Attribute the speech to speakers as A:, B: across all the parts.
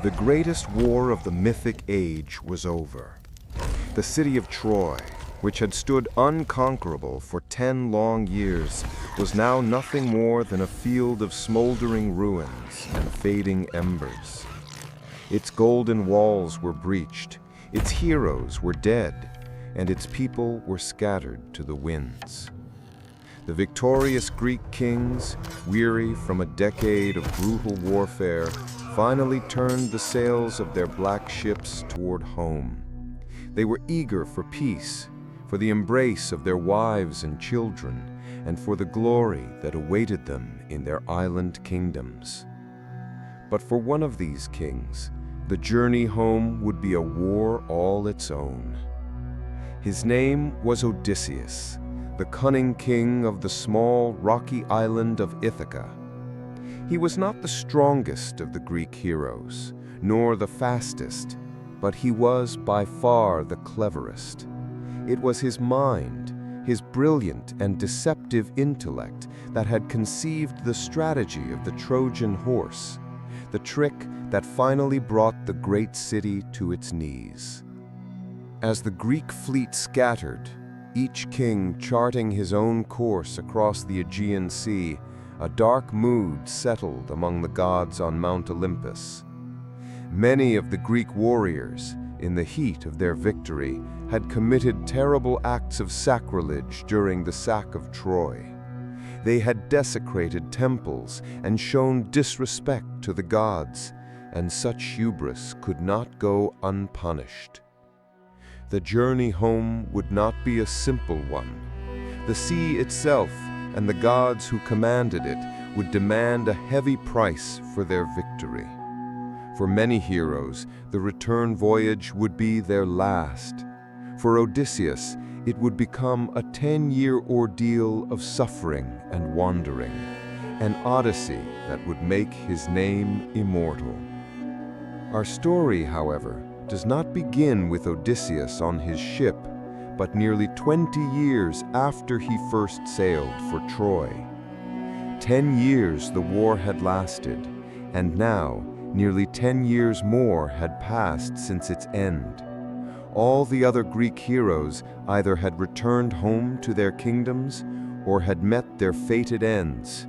A: The greatest war of the mythic age was over. The city of Troy, which had stood unconquerable for 10 long years, was now nothing more than a field of smoldering ruins and fading embers. Its golden walls were breached, its heroes were dead, and its people were scattered to the winds. The victorious Greek kings, weary from a decade of brutal warfare, finally turned the sails of their black ships toward home. They were eager for peace, for the embrace of their wives and children, and for the glory that awaited them in their island kingdoms. But for one of these kings, the journey home would be a war all its own. His name was Odysseus, the cunning king of the small, rocky island of Ithaca. He was not the strongest of the Greek heroes, nor the fastest, but he was by far the cleverest. It was his mind, his brilliant and deceptive intellect, that had conceived the strategy of the Trojan horse, the trick that finally brought the great city to its knees. As the Greek fleet scattered, each king charting his own course across the Aegean Sea, a dark mood settled among the gods on Mount Olympus. Many of the Greek warriors, in the heat of their victory, had committed terrible acts of sacrilege during the sack of Troy. They had desecrated temples and shown disrespect to the gods, and such hubris could not go unpunished. The journey home would not be a simple one. The sea itself and the gods who commanded it would demand a heavy price for their victory. For many heroes, the return voyage would be their last. For Odysseus, it would become a 10-year ordeal of suffering and wandering, an Odyssey that would make his name immortal. Our story, however, does not begin with Odysseus on his ship, but nearly 20 years after he first sailed for Troy. 10 years the war had lasted, and now nearly 10 years more had passed since its end. All the other Greek heroes either had returned home to their kingdoms or had met their fated ends,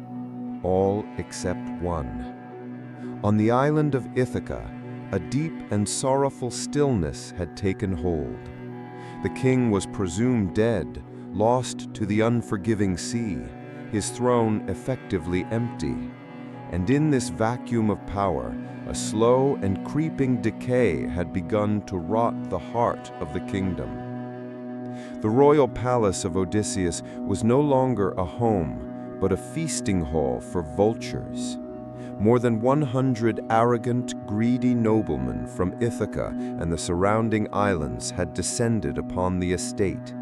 A: all except one. On the island of Ithaca, a deep and sorrowful stillness had taken hold. The king was presumed dead, lost to the unforgiving sea, his throne effectively empty. And in this vacuum of power, a slow and creeping decay had begun to rot the heart of the kingdom. The royal palace of Odysseus was no longer a home, but a feasting hall for vultures. More than 100 arrogant, greedy noblemen from Ithaca and the surrounding islands had descended upon the estate.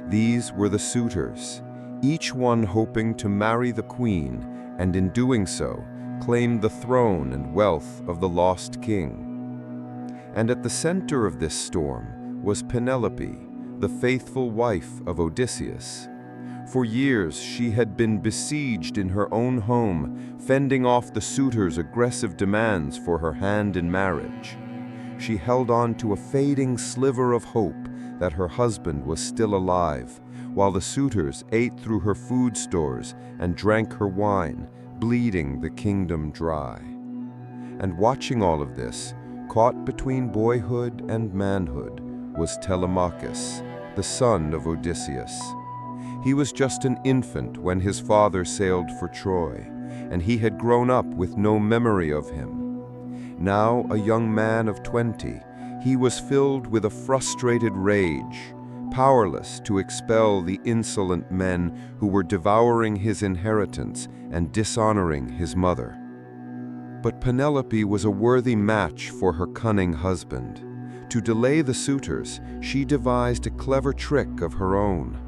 A: These were the suitors, each one hoping to marry the queen, and in doing so, claim the throne and wealth of the lost king. And at the center of this storm was Penelope, the faithful wife of Odysseus. For years she had been besieged in her own home, fending off the suitors' aggressive demands for her hand in marriage. She held on to a fading sliver of hope that her husband was still alive, while the suitors ate through her food stores and drank her wine, bleeding the kingdom dry. And watching all of this, caught between boyhood and manhood, was Telemachus, the son of Odysseus. He was just an infant when his father sailed for Troy, and he had grown up with no memory of him. Now a young man of 20, he was filled with a frustrated rage, powerless to expel the insolent men who were devouring his inheritance and dishonoring his mother. But Penelope was a worthy match for her cunning husband. To delay the suitors, she devised a clever trick of her own.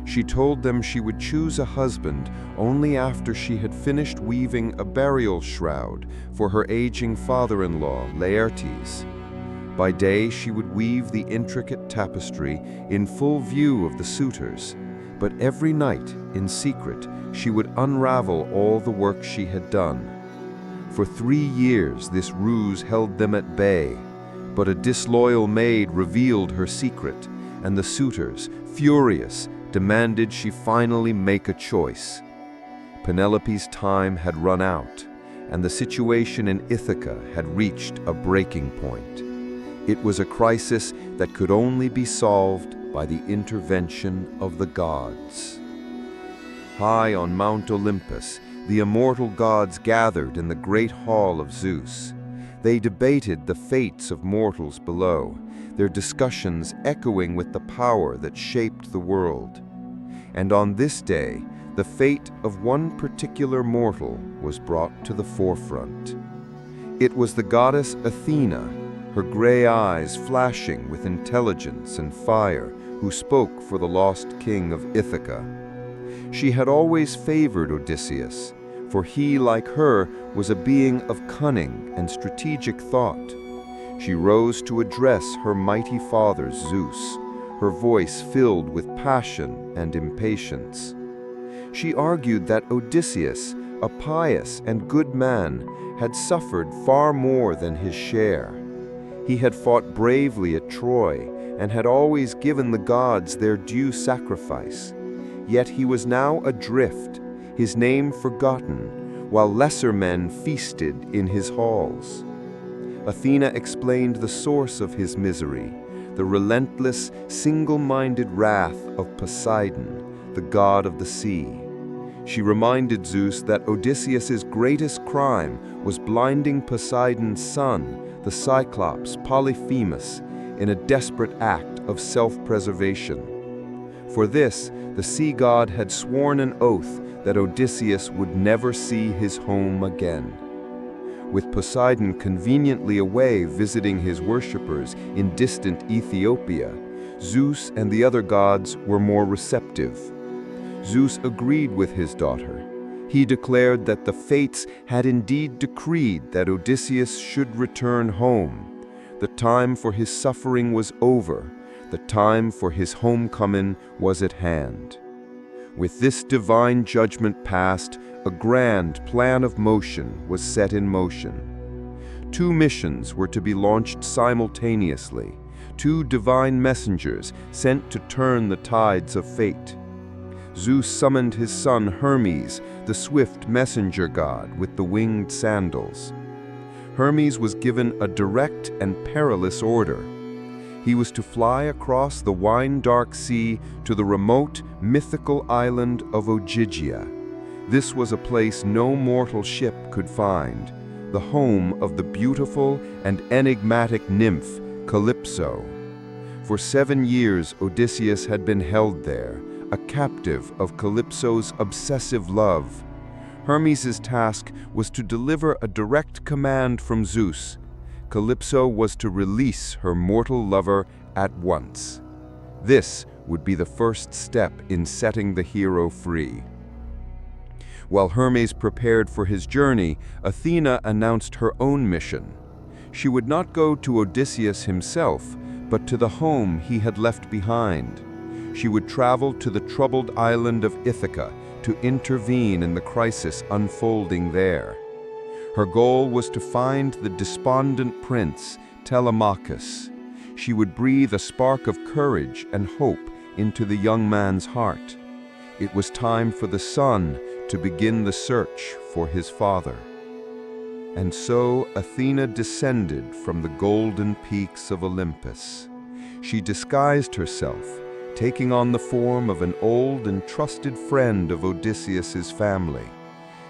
A: She told them she would choose a husband only after she had finished weaving a burial shroud for her aging father-in-law, Laertes. By day she would weave the intricate tapestry in full view of the suitors, but every night, in secret, she would unravel all the work she had done. For 3 years this ruse held them at bay, but a disloyal maid revealed her secret, and the suitors, furious, demanded she finally make a choice. Penelope's time had run out, and the situation in Ithaca had reached a breaking point. It was a crisis that could only be solved by the intervention of the gods. High on Mount Olympus, the immortal gods gathered in the great hall of Zeus. They debated the fates of mortals below, their discussions echoing with the power that shaped the world. And on this day, the fate of one particular mortal was brought to the forefront. It was the goddess Athena, her gray eyes flashing with intelligence and fire, who spoke for the lost king of Ithaca. She had always favored Odysseus, for he, like her, was a being of cunning and strategic thought. She rose to address her mighty father Zeus, her voice filled with passion and impatience. She argued that Odysseus, a pious and good man, had suffered far more than his share. He had fought bravely at Troy and had always given the gods their due sacrifice. Yet he was now adrift, his name forgotten, while lesser men feasted in his halls. Athena explained the source of his misery, the relentless, single-minded wrath of Poseidon, the god of the sea. She reminded Zeus that Odysseus's greatest crime was blinding Poseidon's son, the Cyclops Polyphemus, in a desperate act of self-preservation. For this, the sea god had sworn an oath that Odysseus would never see his home again. With Poseidon conveniently away visiting his worshippers in distant Ethiopia, Zeus and the other gods were more receptive. Zeus agreed with his daughter. He declared that the fates had indeed decreed that Odysseus should return home. The time for his suffering was over. The time for his homecoming was at hand. With this divine judgment passed, a grand plan of motion was set in motion. 2 missions were to be launched simultaneously, 2 divine messengers sent to turn the tides of fate. Zeus summoned his son Hermes, the swift messenger god with the winged sandals. Hermes was given a direct and perilous order. He was to fly across the wine-dark sea to the remote, mythical island of Ogygia. This was a place no mortal ship could find, the home of the beautiful and enigmatic nymph Calypso. For 7 years Odysseus had been held there, a captive of Calypso's obsessive love. Hermes' task was to deliver a direct command from Zeus. Calypso was to release her mortal lover at once. This would be the first step in setting the hero free. While Hermes prepared for his journey, Athena announced her own mission. She would not go to Odysseus himself, but to the home he had left behind. She would travel to the troubled island of Ithaca to intervene in the crisis unfolding there. Her goal was to find the despondent prince, Telemachus. She would breathe a spark of courage and hope into the young man's heart. It was time for the son to begin the search for his father. And so Athena descended from the golden peaks of Olympus. She disguised herself, taking on the form of an old and trusted friend of Odysseus's family.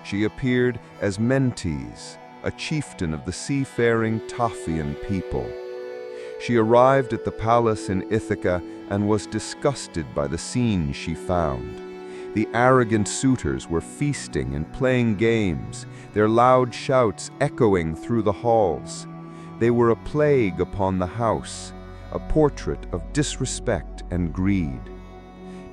A: She appeared as Mentes, a chieftain of the seafaring Taphian people. She arrived at the palace in Ithaca and was disgusted by the scene she found. The arrogant suitors were feasting and playing games, their loud shouts echoing through the halls. They were a plague upon the house, a portrait of disrespect and greed.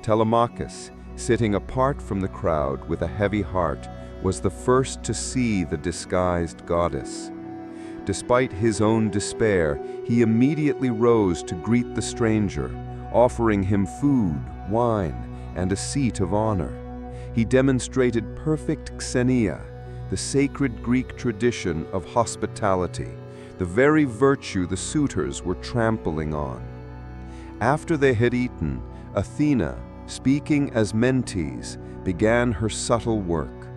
A: Telemachus, sitting apart from the crowd with a heavy heart, was the first to see the disguised goddess. Despite his own despair, he immediately rose to greet the stranger, offering him food, wine, and a seat of honor. He demonstrated perfect xenia, the sacred Greek tradition of hospitality, the very virtue the suitors were trampling on. After they had eaten, Athena, speaking as Mentees, began her subtle work.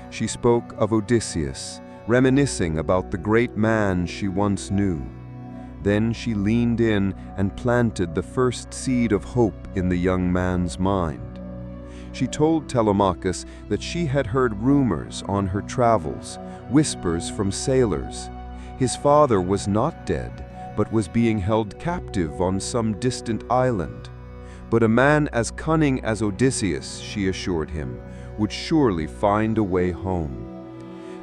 A: She spoke of Odysseus, reminiscing about the great man she once knew. Then she leaned in and planted the first seed of hope in the young man's mind. She told Telemachus that she had heard rumors on her travels, whispers from sailors. His father was not dead, but was being held captive on some distant island. But a man as cunning as Odysseus, she assured him, would surely find a way home.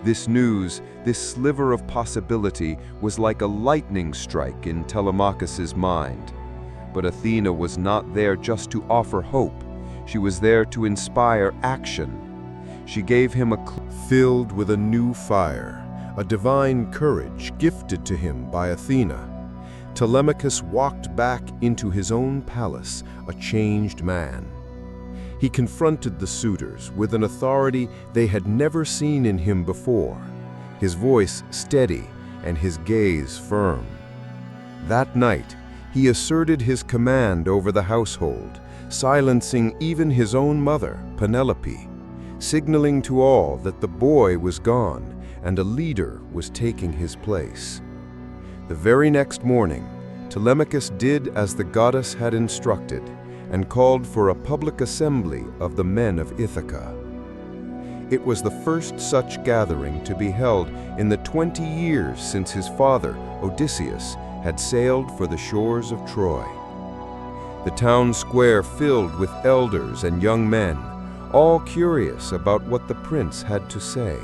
A: This news, this sliver of possibility, was like a lightning strike in Telemachus's mind. But Athena was not there just to offer hope. She was there to inspire action. She gave him
B: filled with a new fire, a divine courage gifted to him by Athena. Telemachus walked back into his own palace, a changed man. He confronted the suitors with an authority they had never seen in him before, his voice steady and his gaze firm. That night, he asserted his command over the household, silencing even his own mother, Penelope, signaling to all that the boy was gone and a leader was taking his place. The very next morning, Telemachus did as the goddess had instructed and called for a public assembly of the men of Ithaca. It was the first such gathering to be held in the 20 years since his father, Odysseus, had sailed for the shores of Troy. The town square filled with elders and young men, all curious about what the prince had to say.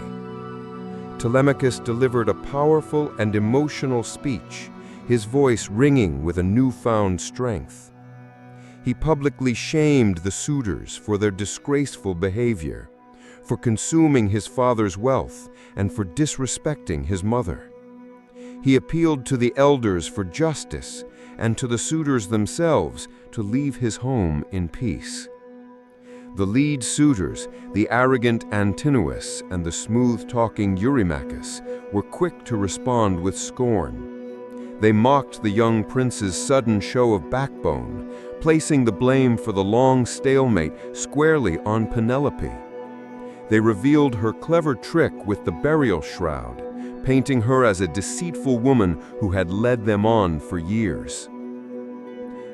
B: Telemachus delivered a powerful and emotional speech, his voice ringing with a newfound strength. He publicly shamed the suitors for their disgraceful behavior, for consuming his father's wealth, and for disrespecting his mother. He appealed to the elders for justice, and to the suitors themselves to leave his home in peace. The lead suitors, the arrogant Antinous and the smooth-talking Eurymachus, were quick to respond with scorn. They mocked the young prince's sudden show of backbone, placing the blame for the long stalemate squarely on Penelope. They revealed her clever trick with the burial shroud, painting her as a deceitful woman who had led them on for years.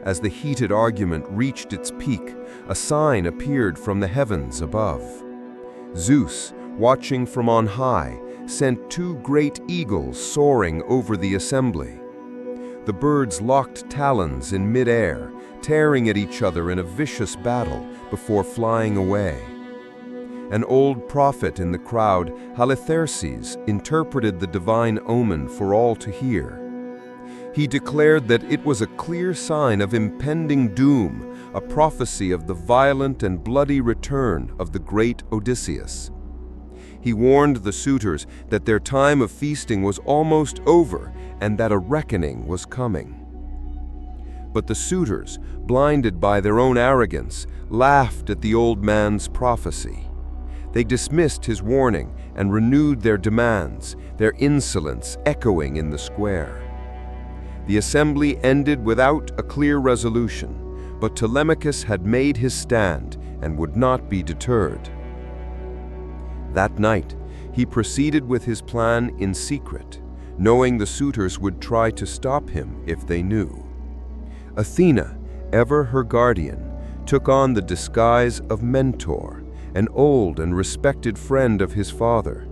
B: As the heated argument reached its peak, a sign appeared from the heavens above. Zeus, watching from on high, sent 2 great eagles soaring over the assembly. The birds locked talons in mid-air, tearing at each other in a vicious battle before flying away. An old prophet in the crowd, Halitherses, interpreted the divine omen for all to hear. He declared that it was a clear sign of impending doom, a prophecy of the violent and bloody return of the great Odysseus. He warned the suitors that their time of feasting was almost over and that a reckoning was coming. But the suitors, blinded by their own arrogance, laughed at the old man's prophecy. They dismissed his warning and renewed their demands, their insolence echoing in the square. The assembly ended without a clear resolution, but Telemachus had made his stand and would not be deterred. That night, he proceeded with his plan in secret, knowing the suitors would try to stop him if they knew. Athena, ever her guardian, took on the disguise of Mentor, an old and respected friend of his father.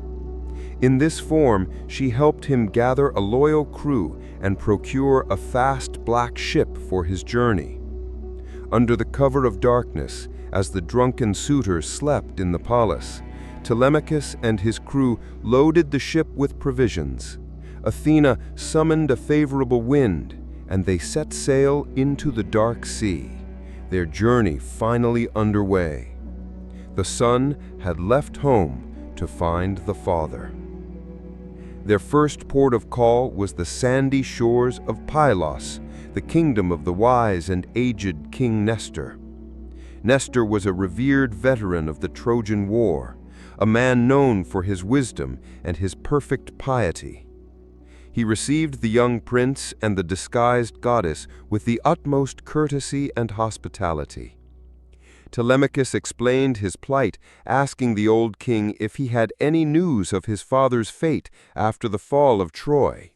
B: In this form, she helped him gather a loyal crew and procure a fast black ship for his journey. Under the cover of darkness, as the drunken suitors slept in the palace, Telemachus and his crew loaded the ship with provisions. Athena summoned a favorable wind, and they set sail into the dark sea, their journey finally underway. The son had left home to find the father. Their first port of call was the sandy shores of Pylos, the kingdom of the wise and aged King Nestor. Nestor was a revered veteran of the Trojan War, a man known for his wisdom and his perfect piety. He received the young prince and the disguised goddess with the utmost courtesy and hospitality. Telemachus explained his plight, asking the old king if he had any news of his father's fate after the fall of Troy.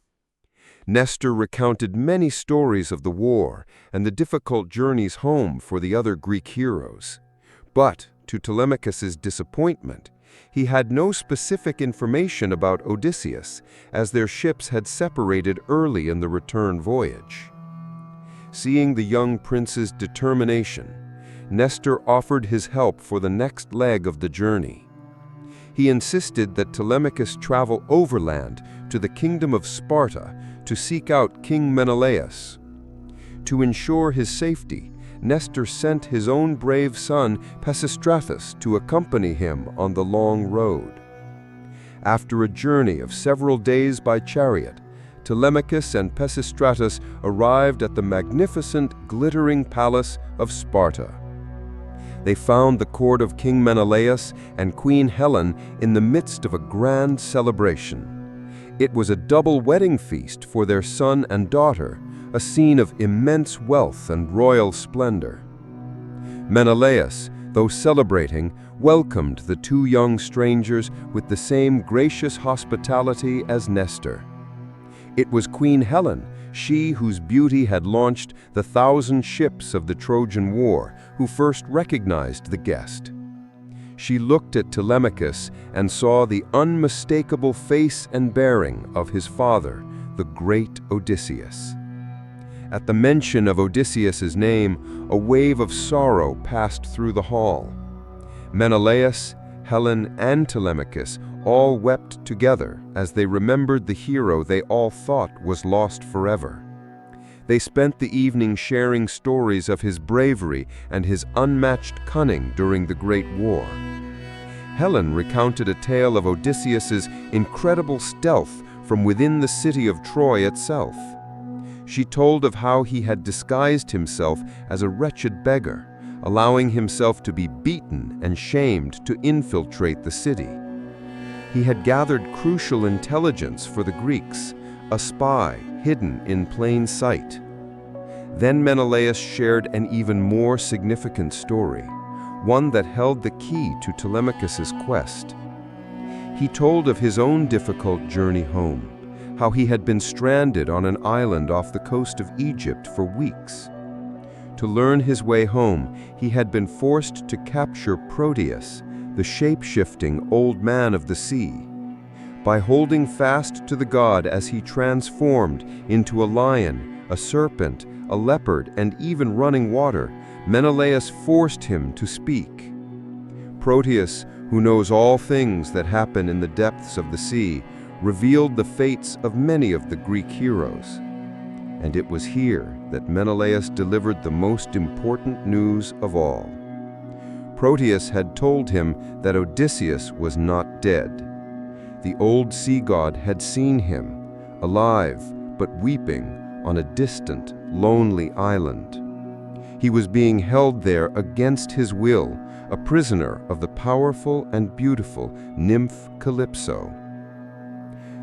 B: Nestor recounted many stories of the war and the difficult journeys home for the other Greek heroes. But, to Telemachus's disappointment, he had no specific information about Odysseus, as their ships had separated early in the return voyage. Seeing the young prince's determination, Nestor offered his help for the next leg of the journey. He insisted that Telemachus travel overland to the kingdom of Sparta to seek out King Menelaus. To ensure his safety, Nestor sent his own brave son Pisistratus to accompany him on the long road. After a journey of several days by chariot, Telemachus and Pisistratus arrived at the magnificent, glittering palace of Sparta. They found the court of King Menelaus and Queen Helen in the midst of a grand celebration. It was a double wedding feast for their son and daughter, a scene of immense wealth and royal splendor. Menelaus, though celebrating, welcomed the two young strangers with the same gracious hospitality as Nestor. It was Queen Helen, she whose beauty had launched the 1,000 ships of the Trojan War, who first recognized the guest. She looked at Telemachus and saw the unmistakable face and bearing of his father, the great Odysseus. At the mention of Odysseus's name, a wave of sorrow passed through the hall. Menelaus, Helen, and Telemachus all wept together as they remembered the hero they all thought was lost forever. They spent the evening sharing stories of his bravery and his unmatched cunning during the Great War. Helen recounted a tale of Odysseus's incredible stealth from within the city of Troy itself. She told of how he had disguised himself as a wretched beggar, allowing himself to be beaten and shamed to infiltrate the city. He had gathered crucial intelligence for the Greeks, a spy hidden in plain sight. Then Menelaus shared an even more significant story, one that held the key to Telemachus's quest. He told of his own difficult journey home, how he had been stranded on an island off the coast of Egypt for weeks. To learn his way home, he had been forced to capture Proteus, the shape-shifting old man of the sea. By holding fast to the god as he transformed into a lion, a serpent, a leopard, and even running water, Menelaus forced him to speak. Proteus, who knows all things that happen in the depths of the sea, revealed the fates of many of the Greek heroes. And it was here that Menelaus delivered the most important news of all. Proteus had told him that Odysseus was not dead. The old sea god had seen him, alive but weeping, on a distant, lonely island. He was being held there against his will, a prisoner of the powerful and beautiful nymph Calypso.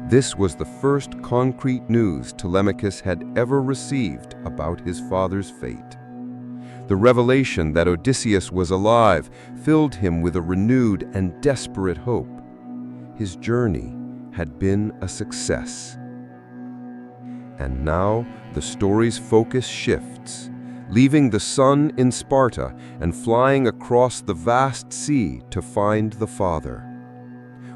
B: This was the first concrete news Telemachus had ever received about his father's fate. The revelation that Odysseus was alive filled him with a renewed and desperate hope. His journey had been a success. And now the story's focus shifts, leaving the sun in Sparta and flying across the vast sea to find the father.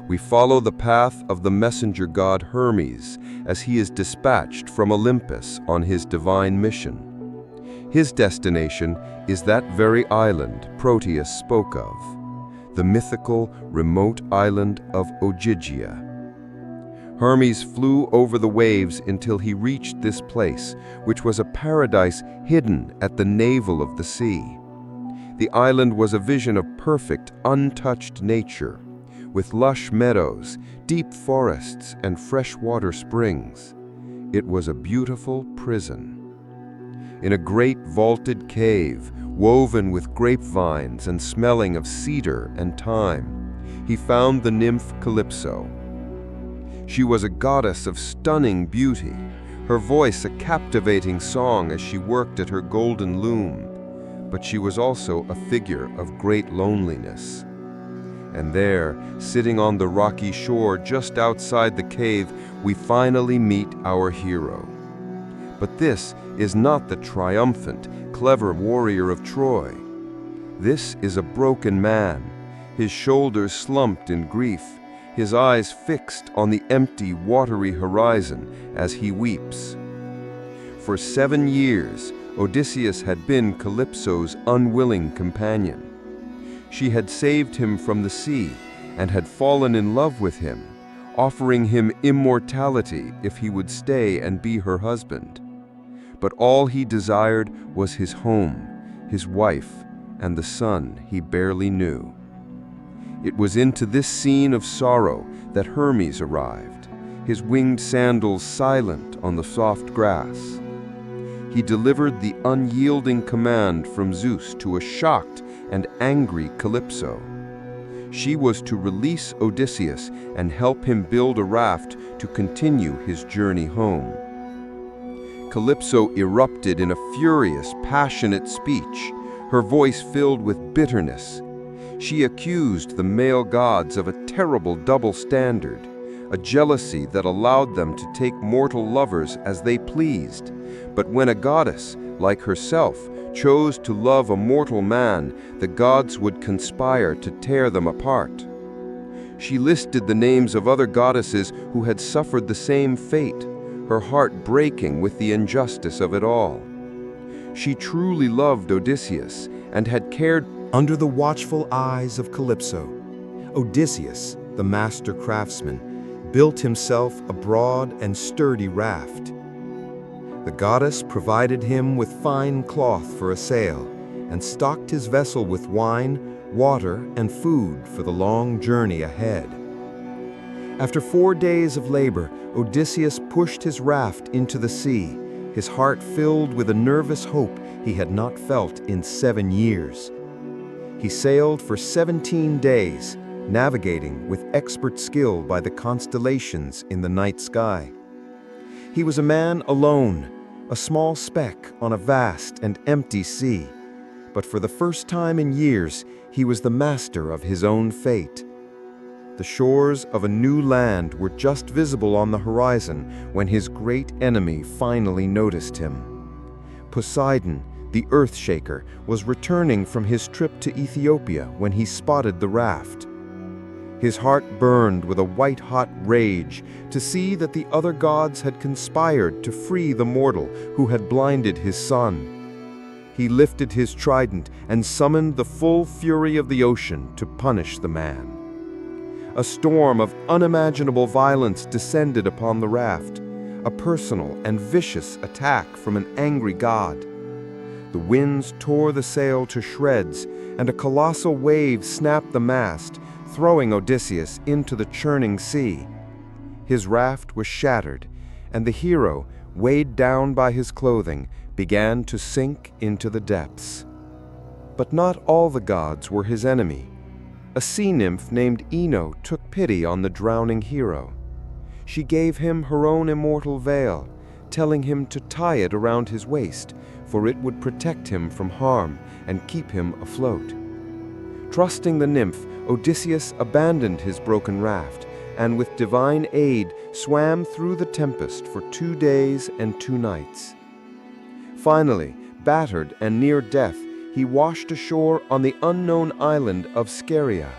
B: We follow the path of the messenger god Hermes as he is dispatched from Olympus on his divine mission. His destination is that very island Proteus spoke of, the mythical, remote island of Ogygia. Hermes flew over the waves until he reached this place, which was a paradise hidden at the navel of the sea. The island was a vision of perfect, untouched nature, with lush meadows, deep forests, and freshwater springs. It was a beautiful prison. In a great vaulted cave, woven with grapevines and smelling of cedar and thyme, he found the nymph Calypso. She was a goddess of stunning beauty, her voice a captivating song as she worked at her golden loom, but she was also a figure of great loneliness. And there, sitting on the rocky shore just outside the cave, we finally meet our hero. But this is not the triumphant, clever warrior of Troy. This is a broken man, his shoulders slumped in grief, his eyes fixed on the empty, watery horizon as he weeps. For 7 years, Odysseus had been Calypso's unwilling companion. She had saved him from the sea and had fallen in love with him, offering him immortality if he would stay and be her husband. But all he desired was his home, his wife, and the son he barely knew. It was into this scene of sorrow that Hermes arrived, his winged sandals silent on the soft grass. He delivered the unyielding command from Zeus to a shocked and angry Calypso. She was to release Odysseus and help him build a raft to continue his journey home. Calypso erupted in a furious, passionate speech, her voice filled with bitterness. She accused the male gods of a terrible double standard, a jealousy that allowed them to take mortal lovers as they pleased. But when a goddess, like herself, chose to love a mortal man, the gods would conspire to tear them apart. She listed the names of other goddesses who had suffered the same fate, her heart breaking with the injustice of it all. She truly loved Odysseus and had cared.
C: Under the watchful eyes of Calypso, Odysseus, the master craftsman, built himself a broad and sturdy raft. The goddess provided him with fine cloth for a sail and stocked his vessel with wine, water, and food for the long journey ahead. After 4 days of labor, Odysseus pushed his raft into the sea, his heart filled with a nervous hope he had not felt in 7 years. He sailed for 17 days, navigating with expert skill by the constellations in the night sky. He was a man alone, a small speck on a vast and empty sea, but for the first time in years, he was the master of his own fate. The shores of a new land were just visible on the horizon when his great enemy finally noticed him. Poseidon, the Earthshaker, was returning from his trip to Ethiopia when he spotted the raft. His heart burned with a white-hot rage to see that the other gods had conspired to free the mortal who had blinded his son. He lifted his trident and summoned the full fury of the ocean to punish the man. A storm of unimaginable violence descended upon the raft, a personal and vicious attack from an angry god. The winds tore the sail to shreds, and a colossal wave snapped the mast, throwing Odysseus into the churning sea. His raft was shattered, and the hero, weighed down by his clothing, began to sink into the depths. But not all the gods were his enemy. A sea nymph named Ino took pity on the drowning hero. She gave him her own immortal veil, telling him to tie it around his waist, for it would protect him from harm and keep him afloat. Trusting the nymph, Odysseus abandoned his broken raft and with divine aid swam through the tempest for 2 days and 2 nights. Finally, battered and near death, he washed ashore on the unknown island of Scheria.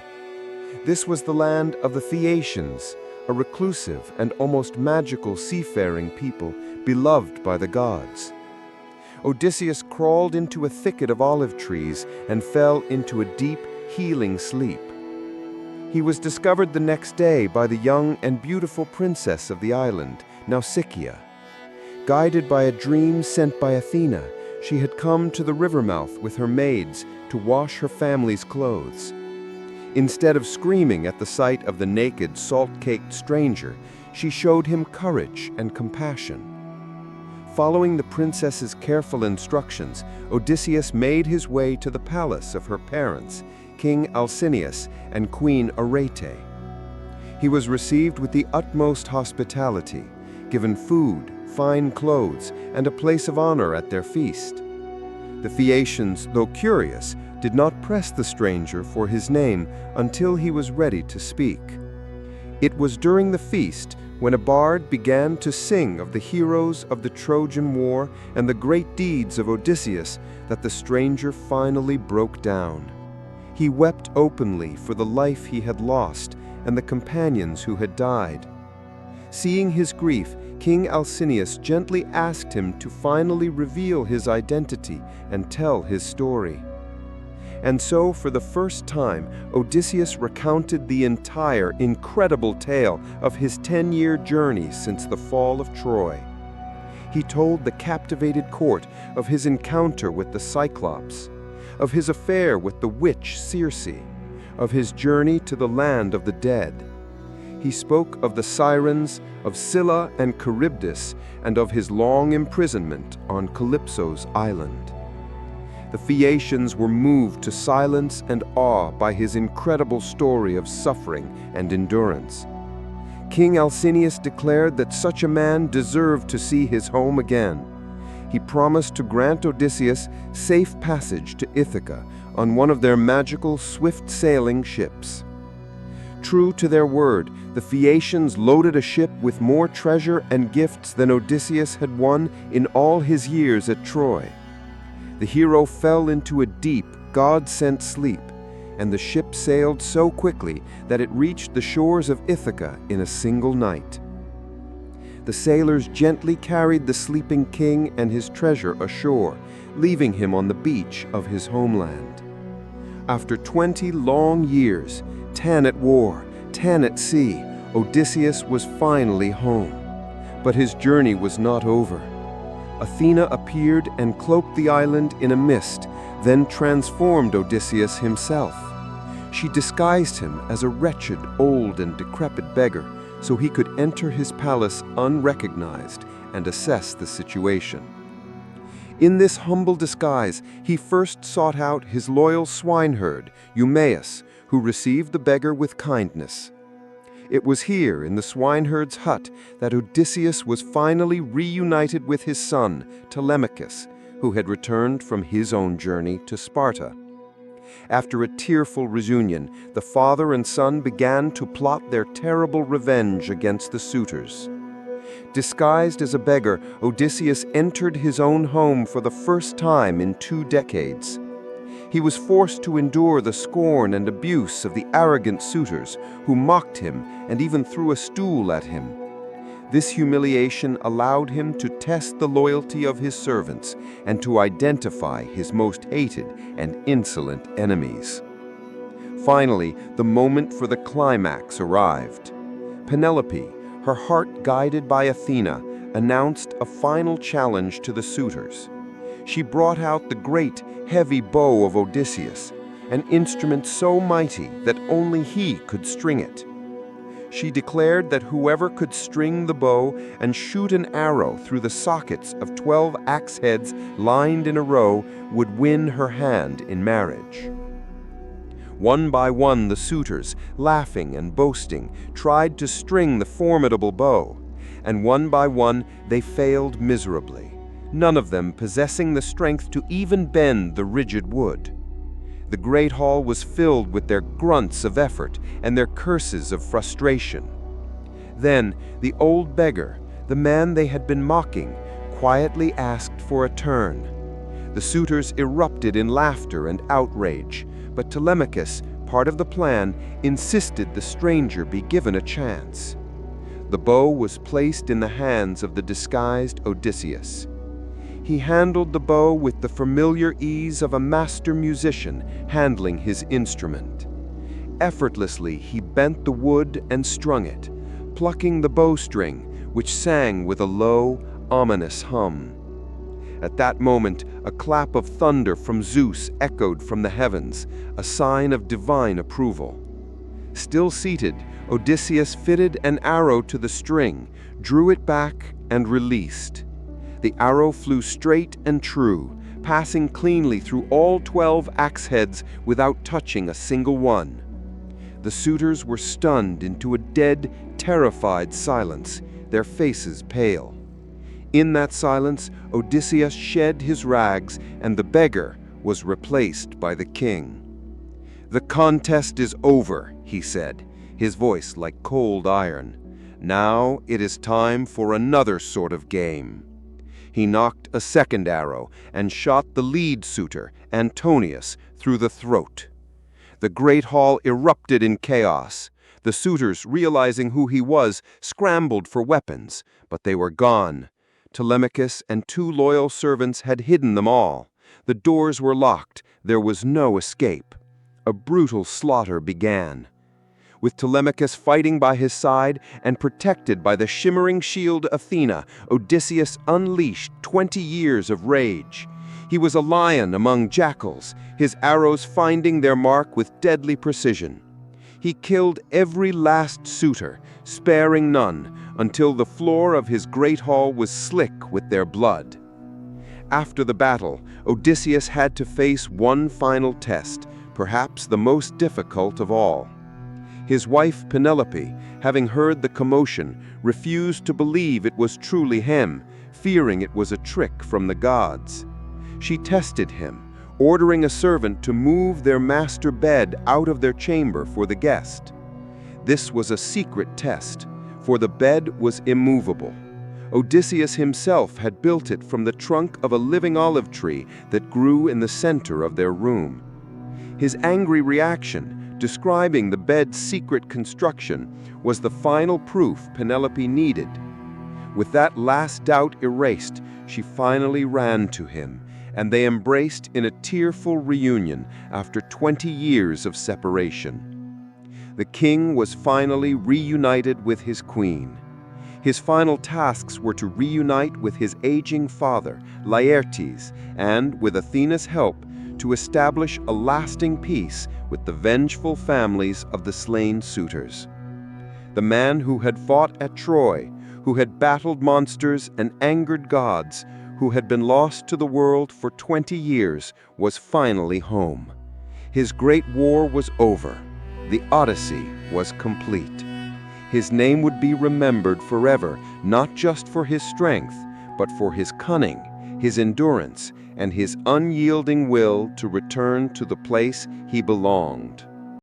C: This was the land of the Phaeacians, a reclusive and almost magical seafaring people beloved by the gods. Odysseus crawled into a thicket of olive trees and fell into a deep, healing sleep. He was discovered the next day by the young and beautiful princess of the island, Nausicaa. Guided by a dream sent by Athena, she had come to the river mouth with her maids to wash her family's clothes. Instead of screaming at the sight of the naked, salt-caked stranger, she showed him courage and compassion. Following the princess's careful instructions, Odysseus made his way to the palace of her parents, King Alcinous and Queen Arete. He was received with the utmost hospitality, given food, fine clothes, and a place of honor at their feast. The Phaeacians, though curious, did not press the stranger for his name until he was ready to speak. It was during the feast when a bard began to sing of the heroes of the Trojan War and the great deeds of Odysseus that the stranger finally broke down. He wept openly for the life he had lost and the companions who had died. Seeing his grief, King Alcinous gently asked him to finally reveal his identity and tell his story. And so, for the first time, Odysseus recounted the entire incredible tale of his 10-year journey since the fall of Troy. He told the captivated court of his encounter with the Cyclops, of his affair with the witch Circe, of his journey to the land of the dead. He spoke of the sirens, of Scylla and Charybdis, and of his long imprisonment on Calypso's island. The Phaeacians were moved to silence and awe by his incredible story of suffering and endurance. King Alcinous declared that such a man deserved to see his home again. He promised to grant Odysseus safe passage to Ithaca on one of their magical, swift-sailing ships. True to their word, the Phaeacians loaded a ship with more treasure and gifts than Odysseus had won in all his years at Troy. The hero fell into a deep, God-sent sleep, and the ship sailed so quickly that it reached the shores of Ithaca in a single night. The sailors gently carried the sleeping king and his treasure ashore, leaving him on the beach of his homeland. After 20 long years, 10 at war, 10 at sea, Odysseus was finally home. But his journey was not over. Athena appeared and cloaked the island in a mist, then transformed Odysseus himself. She disguised him as a wretched, old, and decrepit beggar, so he could enter his palace unrecognized and assess the situation. In this humble disguise, he first sought out his loyal swineherd, Eumaeus, who received the beggar with kindness. It was here, in the swineherd's hut, that Odysseus was finally reunited with his son, Telemachus, who had returned from his own journey to Sparta. After a tearful reunion, the father and son began to plot their terrible revenge against the suitors. Disguised as a beggar, Odysseus entered his own home for the first time in 2 decades. He was forced to endure the scorn and abuse of the arrogant suitors who mocked him and even threw a stool at him. This humiliation allowed him to test the loyalty of his servants and to identify his most hated and insolent enemies. Finally, the moment for the climax arrived. Penelope, her heart guided by Athena, announced a final challenge to the suitors. She brought out the great, heavy bow of Odysseus, an instrument so mighty that only he could string it. She declared that whoever could string the bow and shoot an arrow through the sockets of 12 axe heads lined in a row would win her hand in marriage. One by one, the suitors, laughing and boasting, tried to string the formidable bow, and one by one they failed miserably, none of them possessing the strength to even bend the rigid wood. The great hall was filled with their grunts of effort and their curses of frustration. Then the old beggar, the man they had been mocking, quietly asked for a turn. The suitors erupted in laughter and outrage, but Telemachus, part of the plan, insisted the stranger be given a chance. The bow was placed in the hands of the disguised Odysseus. He handled the bow with the familiar ease of a master musician handling his instrument. Effortlessly, he bent the wood and strung it, plucking the bowstring, which sang with a low, ominous hum. At that moment, a clap of thunder from Zeus echoed from the heavens, a sign of divine approval. Still seated, Odysseus fitted an arrow to the string, drew it back, and released. The arrow flew straight and true,
D: passing cleanly through all 12 axe heads without touching a single one. The suitors were stunned into a dead, terrified silence, their faces pale. In that silence, Odysseus shed his rags, and the beggar was replaced by the king. "The contest is over," he said, his voice like cold iron. "Now it is time for another sort of game." He knocked a second arrow and shot the lead suitor, Antonius, through the throat. The great hall erupted in chaos. The suitors, realizing who he was, scrambled for weapons, but they were gone. Telemachus and 2 loyal servants had hidden them all. The doors were locked. There was no escape. A brutal slaughter began. With Telemachus fighting by his side and protected by the shimmering shield Athena, Odysseus unleashed 20 years of rage. He was a lion among jackals, his arrows finding their mark with deadly precision. He killed every last suitor, sparing none, until the floor of his great hall was slick with their blood. After the battle, Odysseus had to face one final test, perhaps the most difficult of all. His wife Penelope, having heard the commotion, refused to believe it was truly him, fearing it was a trick from the gods. She tested him, ordering a servant to move their master bed out of their chamber for the guest. This was a secret test, for the bed was immovable. Odysseus himself had built it from the trunk of a living olive tree that grew in the center of their room. His angry reaction, describing the bed's secret construction, was the final proof Penelope needed. With that last doubt erased, she finally ran to him, and they embraced in a tearful reunion after 20 years of separation. The king was finally reunited with his queen. His final tasks were to reunite with his aging father, Laertes, and, with Athena's help, to establish a lasting peace with the vengeful families of the slain suitors. The man who had fought at Troy, who had battled monsters and angered gods, who had been lost to the world for 20 years, was finally home. His great war was over. The Odyssey was complete. His name would be remembered forever, not just for his strength, but for his cunning, his endurance, and his unyielding will to return to the place he belonged.